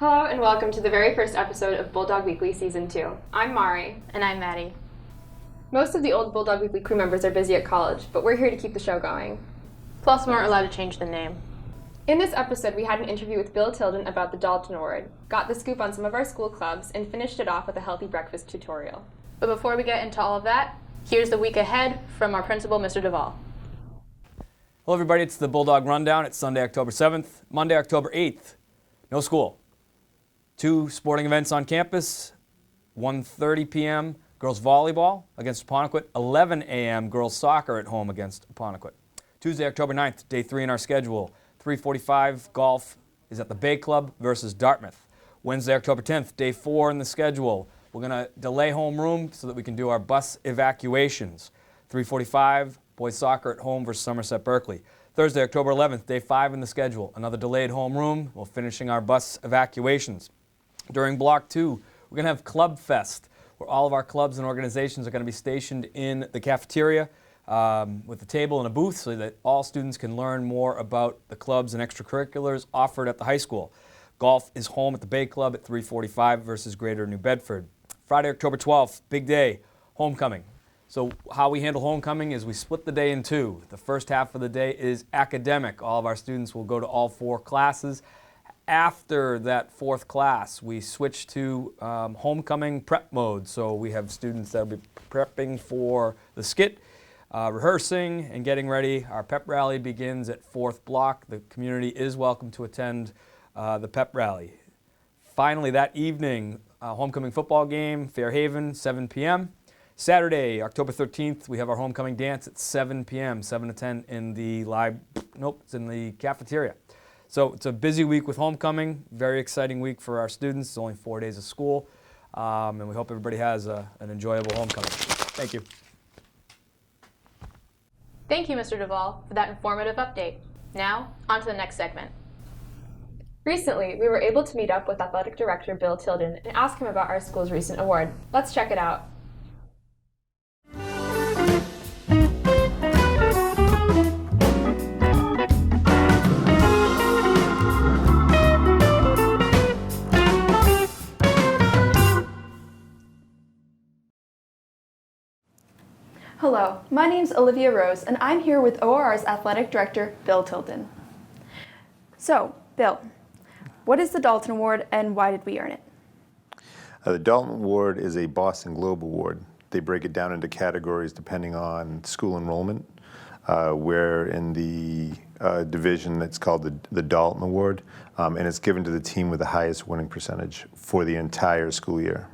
Hello and welcome to the very first episode of Bulldog Weekly Season 2. I'm Mari. And I'm Maddie. Most of the old Bulldog Weekly crew members are busy at college, but we're here to keep the show going. Plus, we weren't allowed to change the name. In this episode, we had an interview with Bill Tilden about the Dalton Award, got the scoop on some of our school clubs, and finished it off with a healthy breakfast tutorial. But before we get into all of that, here's the week ahead from our principal, Mr. Devoll. Hello everybody, it's the Bulldog Rundown. It's Sunday, October 7th, Monday, October 8th. No school. 2 sporting events on campus, 1:30 p.m. girls volleyball against Apponequet, 11 a.m. girls soccer at home against Apponequet. Tuesday, October 9th, day 3 in our schedule, 3:45 golf is at the Bay Club versus Dartmouth. Wednesday, October 10th, day 4 in the schedule. We're going to delay homeroom so that we can do our bus evacuations. 3:45 boys soccer at home versus Somerset Berkeley. Thursday, October 11th, day 5 in the schedule. Another delayed homeroom while finishing our bus evacuations. During Block 2, we're going to have Club Fest, where all of our clubs and organizations are going to be stationed in the cafeteria with a table and a booth so that all students can learn more about the clubs and extracurriculars offered at the high school. Golf is home at the Bay Club at 3:45 versus Greater New Bedford. Friday, October 12th, big day, homecoming. So how we handle homecoming is we split the day in 2. The first half of the day is academic. All of our students will go to all 4 classes. After that 4th class, we switch to homecoming prep mode. So we have students that will be prepping for the skit, rehearsing and getting ready. Our pep rally begins at 4th block. The community is welcome to attend the pep rally. Finally, that evening, homecoming football game, Fairhaven, 7 p.m. Saturday, October 13th, we have our homecoming dance at 7 p.m., 7 to 10 in the it's in the cafeteria. So it's a busy week with homecoming, very exciting week for our students. It's only 4 days of school, and we hope everybody has an enjoyable homecoming. Thank you. Thank you, Mr. Devoll, for that informative update. Now, on to the next segment. Recently, we were able to meet up with Athletic Director Bill Tilden and ask him about our school's recent award. Let's check it out. Hello, my name's Olivia Rose, and I'm here with ORR's Athletic Director, Bill Tilden. So, Bill, what is the Dalton Award and why did we earn it? The Dalton Award is a Boston Globe Award. They break it down into categories depending on school enrollment. We're in the division that's called the Dalton Award, and it's given to the team with the highest winning percentage for the entire school year.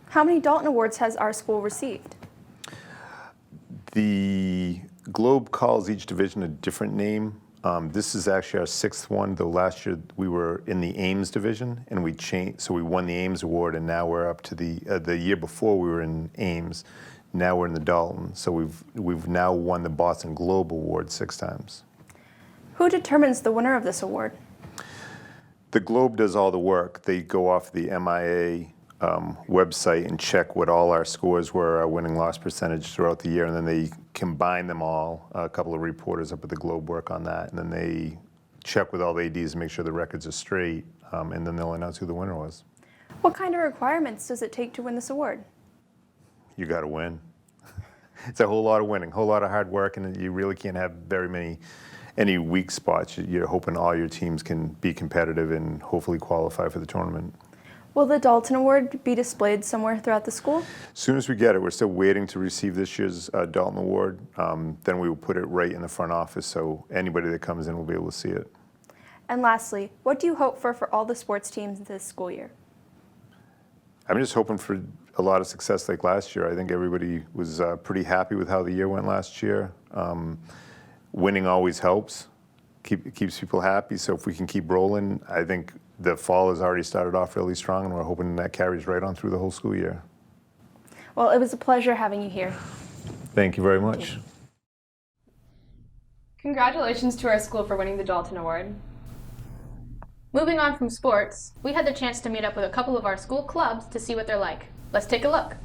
How many Dalton Awards has our school received? The Globe calls each division a different name. This is actually our 6th one, though last year we were in the Ames division, and we changed, so we won the Ames Award, and now we're up to the year before we were in Ames. Now we're in the Dalton, so we've now won the Boston Globe Award 6 times. Who determines the winner of this award? The Globe does all the work. They go off the MIA website and check what all our scores were, our winning-loss percentage throughout the year, and then they combine them all. A couple of reporters up at the Globe work on that, and then they check with all the ADs to make sure the records are straight, and then they'll announce who the winner was. What kind of requirements does it take to win this award? You got to win. It's a whole lot of winning, a whole lot of hard work, and you really can't have any weak spots. You're hoping all your teams can be competitive and hopefully qualify for the tournament. Will the Dalton Award be displayed somewhere throughout the school? As soon as we get it, we're still waiting to receive this year's Dalton Award. Then we will put it right in the front office so anybody that comes in will be able to see it. And lastly, what do you hope for all the sports teams this school year? I'm just hoping for a lot of success like last year. I think everybody was pretty happy with how the year went last year. Winning always helps, keeps people happy. So if we can keep rolling, I think the fall has already started off really strong, and we're hoping that carries right on through the whole school year. Well, it was a pleasure having you here. Thank you very much. Congratulations to our school for winning the Dalton Award. Moving on from sports, we had the chance to meet up with a couple of our school clubs to see what they're like. Let's take a look.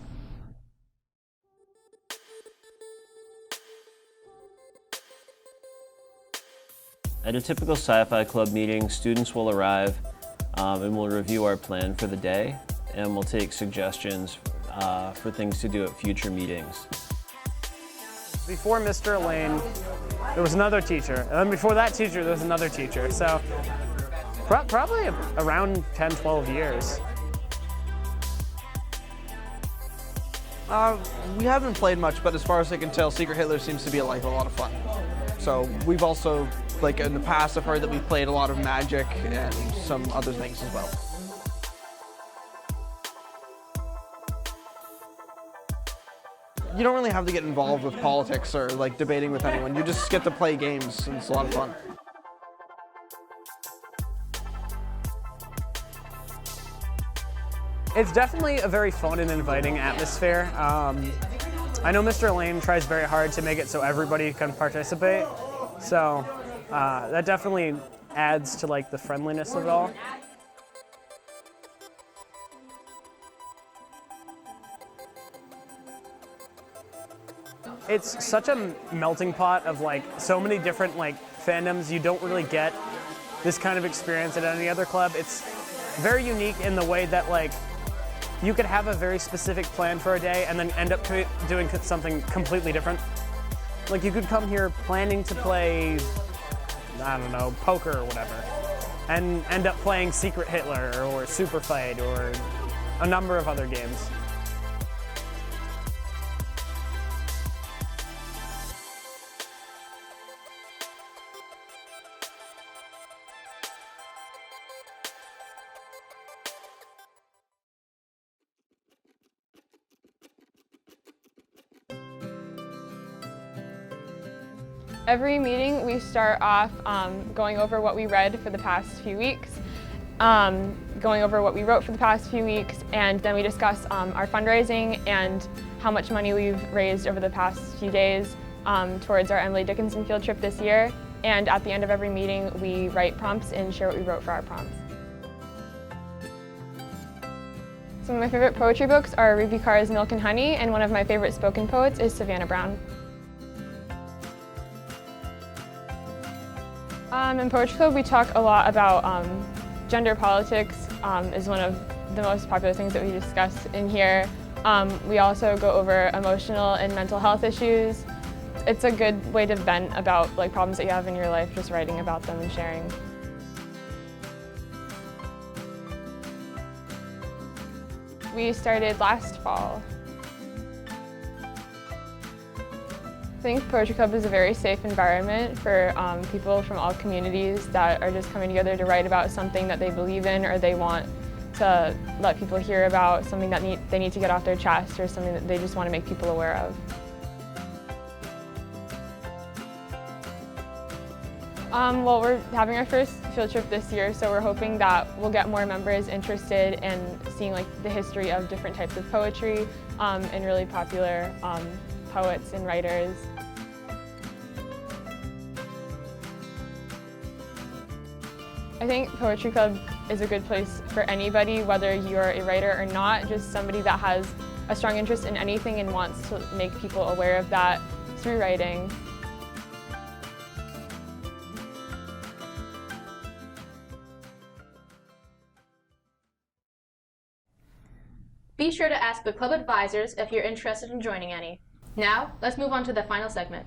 At a typical Sci-fi club meeting, students will arrive and we'll review our plan for the day, and we'll take suggestions for things to do at future meetings. Before Mr. Lane, there was another teacher, and then before that teacher, there was another teacher. So probably around 10, 12 years. We haven't played much, but as far as I can tell, Secret Hitler seems to be like a lot of fun. So we've also, like in the past, I've heard that we've played a lot of Magic and some other things as well. You don't really have to get involved with politics or like debating with anyone. You just get to play games, and it's a lot of fun. It's definitely a very fun and inviting atmosphere. I know Mr. Lane tries very hard to make it so everybody can participate. So that definitely adds to like the friendliness of it all. It's such a melting pot of like so many different like fandoms. You don't really get this kind of experience at any other club. It's very unique in the way that like you could have a very specific plan for a day and then end up doing something completely different. Like you could come here planning to play, I don't know, poker or whatever, and end up playing Secret Hitler or Super Fight or a number of other games. Every meeting we start off going over what we read for the past few weeks, going over what we wrote for the past few weeks, and then we discuss our fundraising and how much money we've raised over the past few days towards our Emily Dickinson field trip this year. And at the end of every meeting, we write prompts and share what we wrote for our prompts. Some of my favorite poetry books are Ruby Carr's Milk and Honey, and one of my favorite spoken poets is Savannah Brown. In Poetry Club, we talk a lot about gender politics, is one of the most popular things that we discuss in here. We also go over emotional and mental health issues. It's a good way to vent about like problems that you have in your life, just writing about them and sharing. We started last fall. I think Poetry Club is a very safe environment for people from all communities that are just coming together to write about something that they believe in or they want to let people hear about, something that they need to get off their chest or something that they just want to make people aware of. Well, we're having our first field trip this year, so we're hoping that we'll get more members interested in seeing like the history of different types of poetry and really popular poets and writers. I think Poetry Club is a good place for anybody, whether you're a writer or not, just somebody that has a strong interest in anything and wants to make people aware of that through writing. Be sure to ask the club advisors if you're interested in joining any. Now, let's move on to the final segment.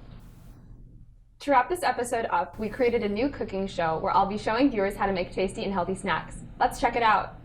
To wrap this episode up, we created a new cooking show where I'll be showing viewers how to make tasty and healthy snacks. Let's check it out.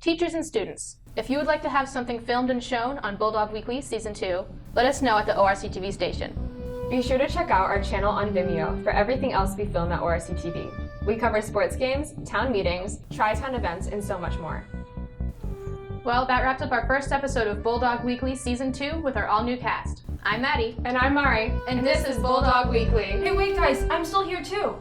Teachers and students, if you would like to have something filmed and shown on Bulldog Weekly Season 2, let us know at the ORC TV station. Be sure to check out our channel on Vimeo for everything else we film at ORC TV. We cover sports games, town meetings, tri-town events, and so much more. Well, that wraps up our first episode of Bulldog Weekly Season 2 with our all-new cast. I'm Maddie. And I'm Mari. And this is Bulldog Weekly. Hey, wait guys, I'm still here too.